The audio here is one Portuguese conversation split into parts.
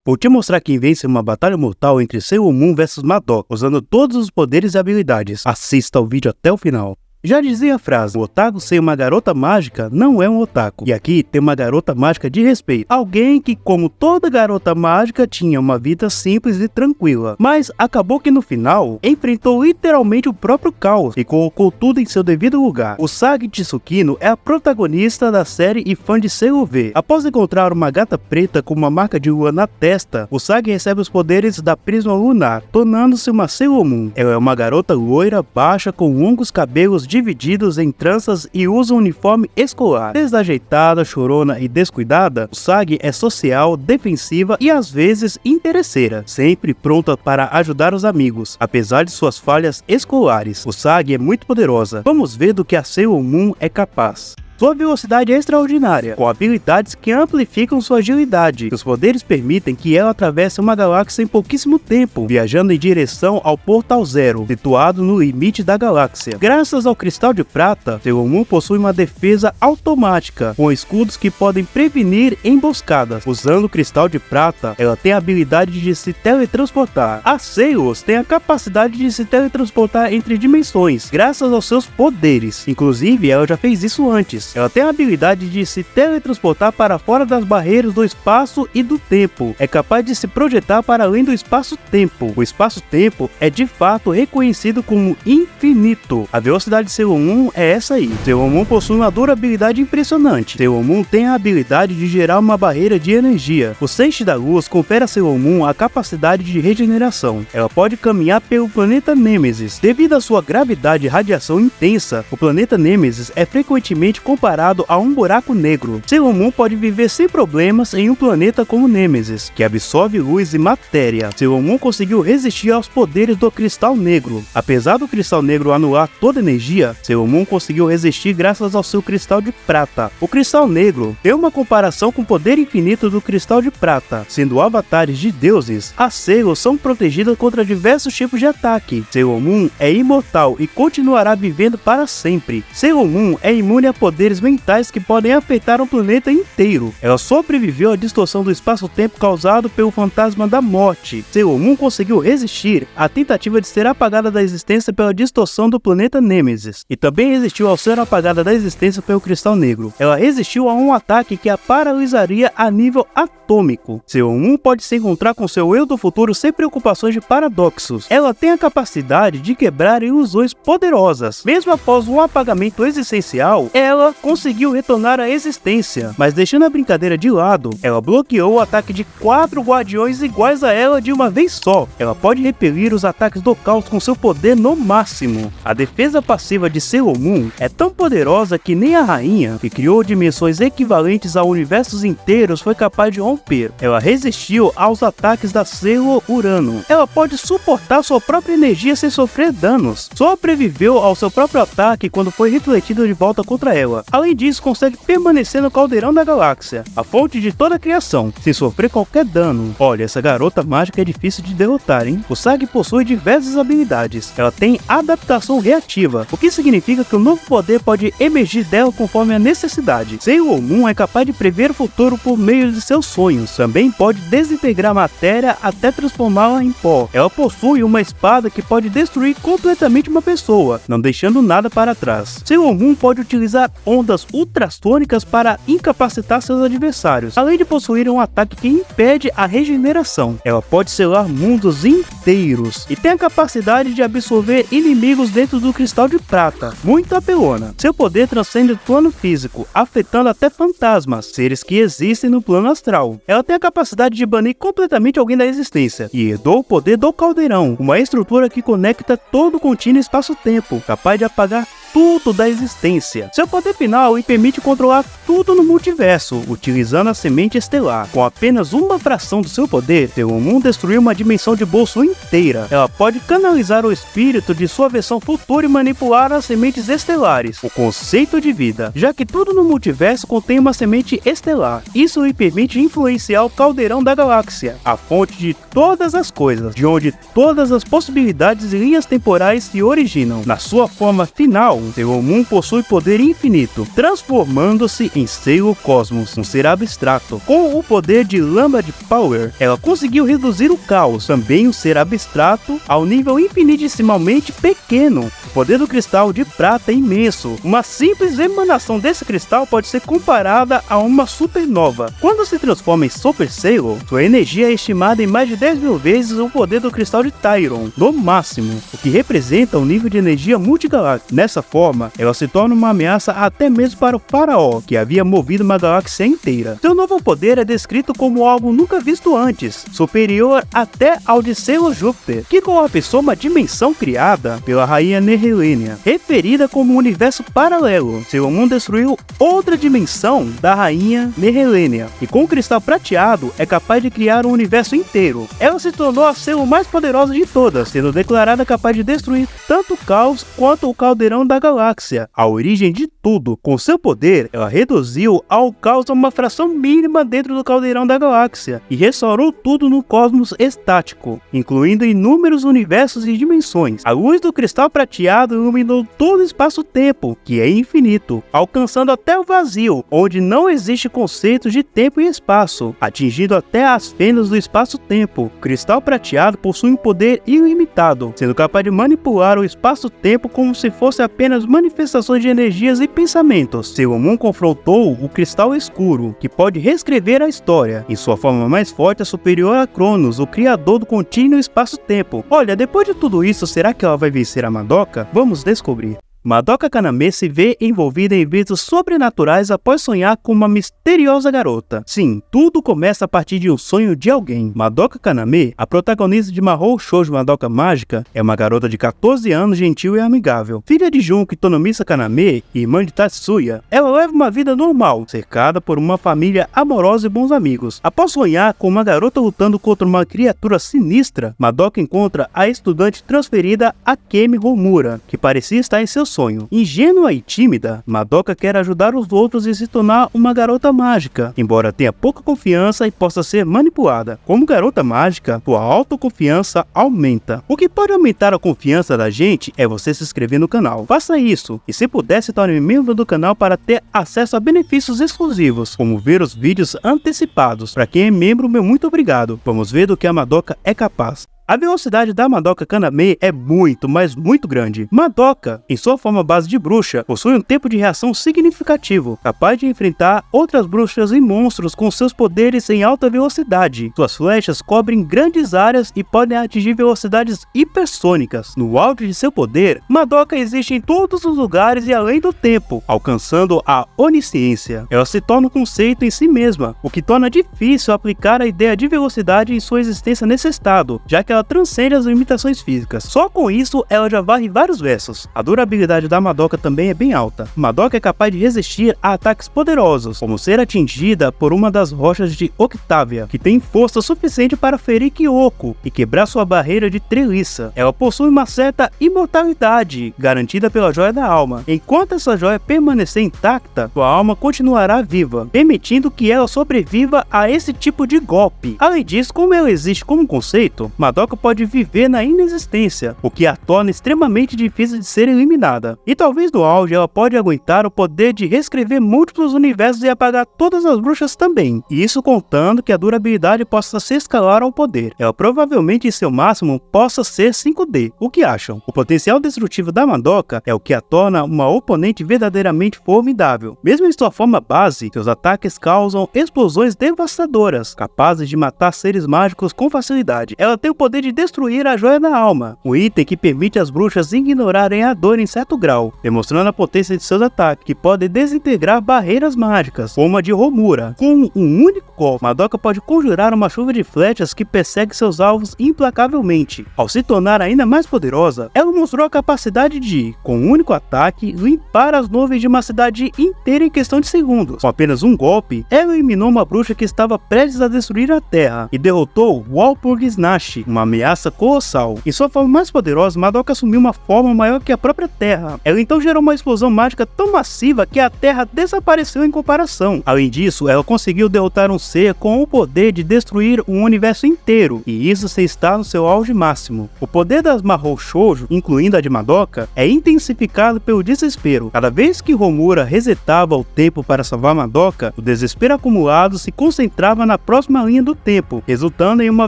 Vou te mostrar quem vence uma batalha mortal entre Sailor Moon vs Madoka, usando todos os poderes e habilidades. Assista o vídeo até o final. Já dizia a frase, o otaku sem uma garota mágica não é um otaku. E aqui tem uma garota mágica de respeito. Alguém que, como toda garota mágica, tinha uma vida simples e tranquila. Mas acabou que no final, enfrentou literalmente o próprio caos e colocou tudo em seu devido lugar. Usagi Tsukino é a protagonista da série e fã de Sailor V. Após encontrar uma gata preta com uma marca de lua na testa, Usagi recebe os poderes da Prisma Lunar, tornando-se uma Sailor Moon. Ela é uma garota loira, baixa, com longos cabelos divididos em tranças e usa um uniforme escolar. Desajeitada, chorona e descuidada, Usagi é social, defensiva e às vezes interesseira, sempre pronta para ajudar os amigos, apesar de suas falhas escolares. Usagi é muito poderosa. Vamos ver do que a Sailor Moon é capaz. Sua velocidade é extraordinária, com habilidades que amplificam sua agilidade. Seus poderes permitem que ela atravesse uma galáxia em pouquíssimo tempo, viajando em direção ao Portal Zero, situado no limite da galáxia. Graças ao Cristal de Prata, Sailor Moon possui uma defesa automática, com escudos que podem prevenir emboscadas. Usando o Cristal de Prata, ela tem a habilidade de se teletransportar. As Sailors têm a capacidade de se teletransportar entre dimensões, graças aos seus poderes. Inclusive, ela já fez isso antes. Ela tem a habilidade de se teletransportar para fora das barreiras do espaço e do tempo. É capaz de se projetar para além do espaço-tempo. O espaço-tempo é de fato reconhecido como infinito. A velocidade de Sailor Moon é essa aí. Sailor Moon possui uma durabilidade impressionante. Sailor Moon tem a habilidade de gerar uma barreira de energia. O Senshi da Luz confere a Sailor Moon a capacidade de regeneração. Ela pode caminhar pelo planeta Nêmesis. Devido à sua gravidade e radiação intensa, o planeta Nêmesis é frequentemente comparado a um buraco negro. Sailor Moon pode viver sem problemas em um planeta como Nêmesis, que absorve luz e matéria. Sailor Moon conseguiu resistir aos poderes do Cristal Negro. Apesar do Cristal Negro anular toda energia, Sailor Moon conseguiu resistir graças ao seu Cristal de Prata. O Cristal Negro tem uma comparação com o poder infinito do Cristal de Prata. Sendo avatares de deuses, as Sailors são protegidas contra diversos tipos de ataque. Sailor Moon é imortal e continuará vivendo para sempre. Sailor Moon é imune a poderes mentais que podem afetar o planeta inteiro. Ela sobreviveu à distorção do espaço-tempo causado pelo fantasma da morte. Sailor Moon conseguiu resistir à tentativa de ser apagada da existência pela distorção do planeta Nêmesis, e também resistiu ao ser apagada da existência pelo Cristal Negro. Ela resistiu a um ataque que a paralisaria a nível atômico. Sailor Moon pode se encontrar com seu eu do futuro sem preocupações de paradoxos. Ela tem a capacidade de quebrar ilusões poderosas. Mesmo após um apagamento existencial, ela conseguiu retornar à existência, mas deixando a brincadeira de lado, ela bloqueou o ataque de 4 guardiões iguais a ela de uma vez só. Ela pode repelir os ataques do caos com seu poder no máximo. A defesa passiva de Sailor Moon é tão poderosa que nem a rainha, que criou dimensões equivalentes a universos inteiros, foi capaz de romper. Ela resistiu aos ataques da Sailor Urano. Ela pode suportar sua própria energia sem sofrer danos. Sobreviveu ao seu próprio ataque quando foi refletido de volta contra ela. Além disso, consegue permanecer no caldeirão da galáxia, a fonte de toda a criação, sem sofrer qualquer dano. Olha, essa garota mágica é difícil de derrotar, hein? Usagi possui diversas habilidades. Ela tem adaptação reativa, o que significa que o novo poder pode emergir dela conforme a necessidade. Sailor Moon é capaz de prever o futuro por meio de seus sonhos. Também pode desintegrar matéria até transformá-la em pó. Ela possui uma espada que pode destruir completamente uma pessoa, não deixando nada para trás. Sailor Moon pode utilizar ondas ultrassônicas para incapacitar seus adversários, além de possuir um ataque que impede a regeneração. Ela pode selar mundos inteiros e tem a capacidade de absorver inimigos dentro do Cristal de Prata. Muito apelona. Seu poder transcende o plano físico, afetando até fantasmas, seres que existem no plano astral. Ela tem a capacidade de banir completamente alguém da existência e herdou o poder do Caldeirão, uma estrutura que conecta todo o contínuo espaço-tempo, capaz de apagar tudo da existência. Seu poder final lhe permite controlar tudo no multiverso, utilizando a semente estelar. Com apenas uma fração do seu poder, Sailor Moon destruiu uma dimensão de bolso inteira. Ela pode canalizar o espírito de sua versão futura e manipular as sementes estelares, o conceito de vida, já que tudo no multiverso contém uma semente estelar. Isso lhe permite influenciar o caldeirão da galáxia, a fonte de todas as coisas, de onde todas as possibilidades e linhas temporais se originam. Na sua forma final, cristal, Sailor Moon possui poder infinito, transformando-se em Sailor Cosmos, um ser abstrato. Com o poder de Lambda Power, ela conseguiu reduzir o caos, também um ser abstrato, ao nível infinitesimamente pequeno. O poder do cristal de prata é imenso. Uma simples emanação desse cristal pode ser comparada a uma supernova. Quando se transforma em Super Sailor, sua energia é estimada em mais de 10.000 vezes o poder do cristal de Tyron, no máximo, o que representa um nível de energia multigaláctica. Dessa forma, ela se torna uma ameaça até mesmo para o Faraó, que havia movido uma galáxia inteira. Seu novo poder é descrito como algo nunca visto antes, superior até ao de Sailor Júpiter, que colapsou uma dimensão criada pela rainha Nehelenia, referida como um universo paralelo. Sailor Moon destruiu outra dimensão da rainha Nehelenia, e com o cristal prateado é capaz de criar um universo inteiro. Ela se tornou a Sailor mais poderosa de todas, sendo declarada capaz de destruir tanto o caos quanto o caldeirão da galáxia, a origem de tudo. Com seu poder, ela reduziu ao caos a uma fração mínima dentro do caldeirão da galáxia e restaurou tudo no cosmos estático, incluindo inúmeros universos e dimensões. A luz do cristal prateado iluminou todo o espaço-tempo, que é infinito, alcançando até o vazio, onde não existe conceito de tempo e espaço, atingindo até as fendas do espaço-tempo. O cristal prateado possui um poder ilimitado, sendo capaz de manipular o espaço-tempo como se fosse apenas manifestações de energias e pensamentos. Sailor Moon confrontou o cristal escuro, que pode reescrever a história. Em sua forma mais forte é superior a Cronos, o criador do contínuo espaço-tempo. Olha, depois de tudo isso, será que ela vai vencer a Madoka? Vamos descobrir. Madoka Kaname se vê envolvida em eventos sobrenaturais após sonhar com uma misteriosa garota. Sim, tudo começa a partir de um sonho de alguém. Madoka Kaname, a protagonista de Mahou Shoujo Madoka Mágica, é uma garota de 14 anos gentil e amigável. Filha de Junko e Tonomisa Kaname e irmã de Tatsuya, ela leva uma vida normal, cercada por uma família amorosa e bons amigos. Após sonhar com uma garota lutando contra uma criatura sinistra, Madoka encontra a estudante transferida Akemi Homura, que parecia estar em seu sonho. Ingênua e tímida, Madoka quer ajudar os outros e se tornar uma garota mágica, embora tenha pouca confiança e possa ser manipulada. Como garota mágica, sua autoconfiança aumenta. O que pode aumentar a confiança da gente é você se inscrever no canal. Faça isso, e se puder, se torne membro do canal para ter acesso a benefícios exclusivos, como ver os vídeos antecipados. Para quem é membro, meu muito obrigado. Vamos ver do que a Madoka é capaz. A velocidade da Madoka Kaname é muito, mas muito grande. Madoka, em sua forma base de bruxa, possui um tempo de reação significativo, capaz de enfrentar outras bruxas e monstros com seus poderes em alta velocidade. Suas flechas cobrem grandes áreas e podem atingir velocidades hipersônicas. No auge de seu poder, Madoka existe em todos os lugares e além do tempo, alcançando a onisciência. Ela se torna um conceito em si mesma, o que torna difícil aplicar a ideia de velocidade em sua existência nesse estado, já que ela transcende as limitações físicas. Só com isso, ela já varre vários versos. A durabilidade da Madoka também é bem alta. Madoka é capaz de resistir a ataques poderosos, como ser atingida por uma das rochas de Octavia, que tem força suficiente para ferir Kyoko e quebrar sua barreira de treliça. Ela possui uma certa imortalidade, garantida pela Joia da Alma. Enquanto essa joia permanecer intacta, sua alma continuará viva, permitindo que ela sobreviva a esse tipo de golpe. Além disso, como ela existe como conceito, Madoka pode viver na inexistência, o que a torna extremamente difícil de ser eliminada. E talvez no auge ela pode aguentar o poder de reescrever múltiplos universos e apagar todas as bruxas também. E isso contando que a durabilidade possa se escalar ao poder. Ela provavelmente em seu máximo possa ser 5D. O que acham? O potencial destrutivo da Madoka é o que a torna uma oponente verdadeiramente formidável. Mesmo em sua forma base, seus ataques causam explosões devastadoras, capazes de matar seres mágicos com facilidade. Ela tem o poder de destruir a Joia da Alma, um item que permite às bruxas ignorarem a dor em certo grau, demonstrando a potência de seus ataques, que podem desintegrar barreiras mágicas, como a de Homura. Com um único golpe, Madoka pode conjurar uma chuva de flechas que persegue seus alvos implacavelmente. Ao se tornar ainda mais poderosa, ela mostrou a capacidade de, com um único ataque, limpar as nuvens de uma cidade inteira em questão de segundos. Com apenas um golpe, ela eliminou uma bruxa que estava prestes a destruir a Terra e derrotou Walpurgis Nash, uma uma ameaça colossal. Em sua forma mais poderosa, Madoka assumiu uma forma maior que a própria Terra. Ela então gerou uma explosão mágica tão massiva que a Terra desapareceu em comparação. Além disso, ela conseguiu derrotar um ser com o poder de destruir um universo inteiro, e isso sem estar no seu auge máximo. O poder das Mahou Shoujo, incluindo a de Madoka, é intensificado pelo desespero. Cada vez que Homura resetava o tempo para salvar Madoka, o desespero acumulado se concentrava na próxima linha do tempo, resultando em uma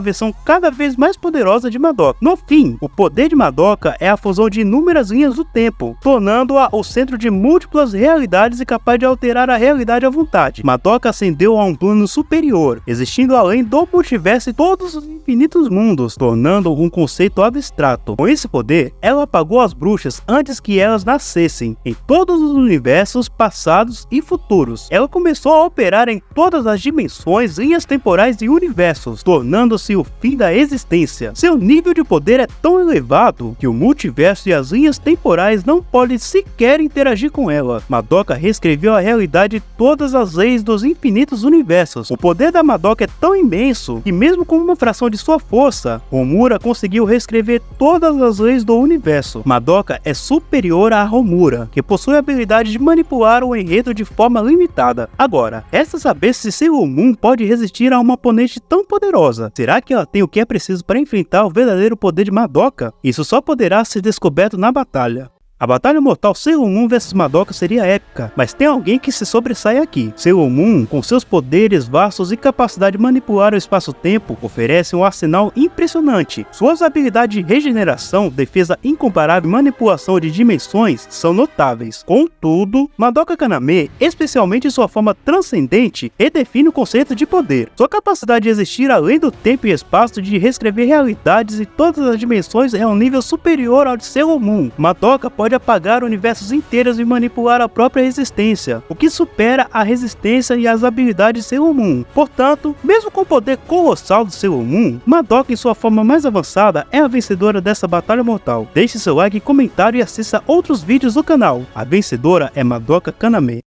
versão cada vez mais poderosa de Madoka. No fim, o poder de Madoka é a fusão de inúmeras linhas do tempo, tornando-a o centro de múltiplas realidades e capaz de alterar a realidade à vontade. Madoka ascendeu a um plano superior, existindo além do multiverso e todos os infinitos mundos, tornando um conceito abstrato. Com esse poder, ela apagou as bruxas antes que elas nascessem, em todos os universos passados e futuros. Ela começou a operar em todas as dimensões, linhas temporais e universos, tornando-se o fim da existência. Seu nível de poder é tão elevado que o multiverso e as linhas temporais não podem sequer interagir com ela. Madoka reescreveu a realidade de todas as leis dos infinitos universos. O poder da Madoka é tão imenso que, mesmo com uma fração de sua força, Homura conseguiu reescrever todas as leis do universo. Madoka é superior a Homura, que possui a habilidade de manipular o enredo de forma limitada. Agora, resta saber se Sailor Moon pode resistir a uma oponente tão poderosa. Será que ela tem o que é preciso para enfrentar o verdadeiro poder de Madoka? Isso só poderá ser descoberto na batalha. A batalha mortal Sailor Moon vs Madoka seria épica, mas tem alguém que se sobressai aqui. Sailor Moon, com seus poderes vastos e capacidade de manipular o espaço-tempo, oferece um arsenal impressionante. Suas habilidades de regeneração, defesa incomparável e manipulação de dimensões são notáveis. Contudo, Madoka Kaname, especialmente sua forma transcendente, redefine o conceito de poder. Sua capacidade de existir além do tempo e espaço, de reescrever realidades e todas as dimensões, é um nível superior ao de Sailor Moon. Madoka pode apagar universos inteiros e manipular a própria existência, o que supera a resistência e as habilidades de Sailor Moon. Portanto, mesmo com o poder colossal de Sailor Moon, Madoka em sua forma mais avançada é a vencedora dessa batalha mortal. Deixe seu like, comentário e assista outros vídeos do canal. A vencedora é Madoka Kaname.